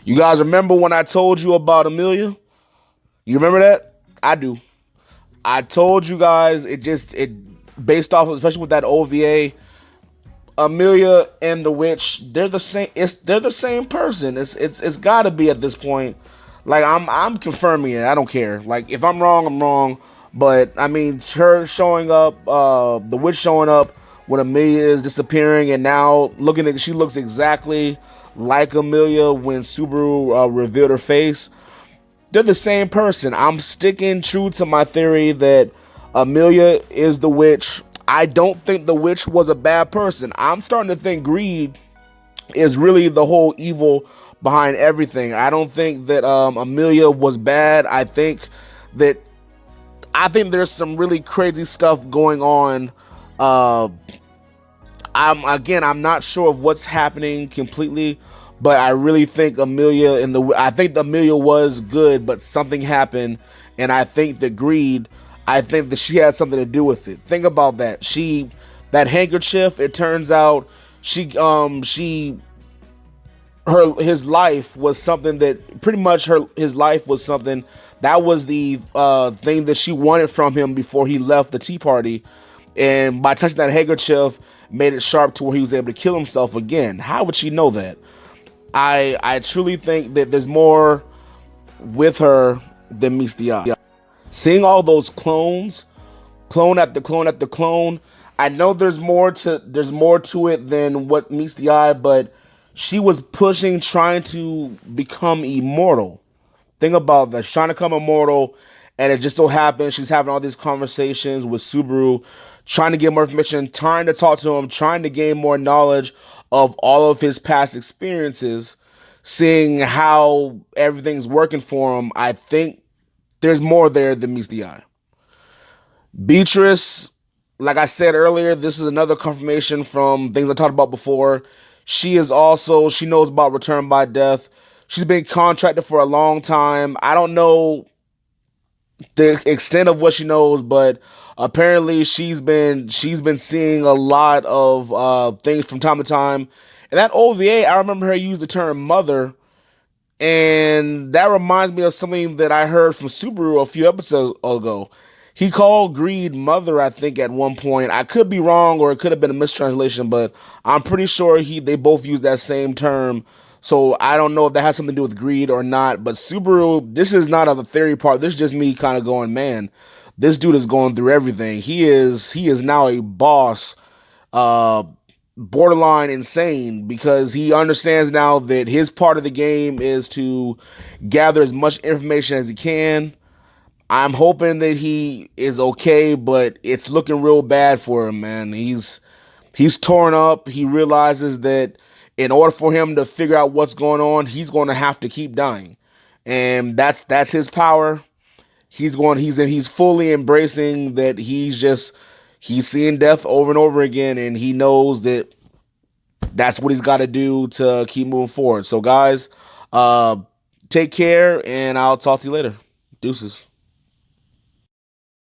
You guys remember when I told you about Amelia? You remember that? I do. I told you guys it based off of, especially with that OVA, Amelia and the witch, they're the same. They're the same person. It's got to be at this point. Like I'm confirming it. I don't care. Like if I'm wrong, I'm wrong. But I mean, her showing up, the witch showing up when Amelia is disappearing, and now looking at, she looks exactly like Amelia when Subaru revealed her face. They're the same person. I'm sticking true to my theory that Amelia is the witch. I don't think the witch was a bad person. I'm starting to think Greed is really the whole evil behind everything. I don't think that Amelia was bad. That I think there's some really crazy stuff going on. Uh, I'm not sure of what's happening completely, but I really think I think Amelia was good, but something happened, and I think that Greed, I think that she had something to do with it. Think about that. That handkerchief. It turns out she his life was something that pretty much his life was something that was the thing that she wanted from him before he left the tea party, and by touching that handkerchief made it sharp to where he was able to kill himself again. How would she know that? I truly think that there's more with her than meets the eye. Seeing all those clones, clone after clone after clone, I know there's more to it than what meets the eye, but she was pushing, trying to become immortal. Think about that. She's trying to become immortal, and it just so happens she's having all these conversations with Subaru, trying to get more information, trying to talk to him, trying to gain more knowledge of all of his past experiences, seeing how everything's working for him. I think there's more there than meets the eye. Beatrice, like I said earlier, this is another confirmation from things I talked about before. She knows about return by death. She's been contracted for a long time. I don't know the extent of what she knows, but apparently she's been seeing a lot of things from time to time. And that OVA, I remember her use the term mother, and that reminds me of something that I heard from Subaru a few episodes ago. He called Greed mother, I think, at one point. I could be wrong, or it could have been a mistranslation, but I'm pretty sure they both used that same term. So I don't know if that has something to do with Greed or not. But Subaru, this is not on the theory part. This is just me kind of going, man, this dude is going through everything. He is now a boss, uh, borderline insane, because he understands now that his part of the game is to gather as much information as he can. I'm hoping that he is okay, but it's looking real bad for him, man. He's torn up. He realizes that in order for him to figure out what's going on, he's going to have to keep dying, and that's his power. He's fully embracing that. He's seeing death over and over again, and he knows that that's what he's got to do to keep moving forward. So, guys, uh, take care, and I'll talk to you later. Deuces.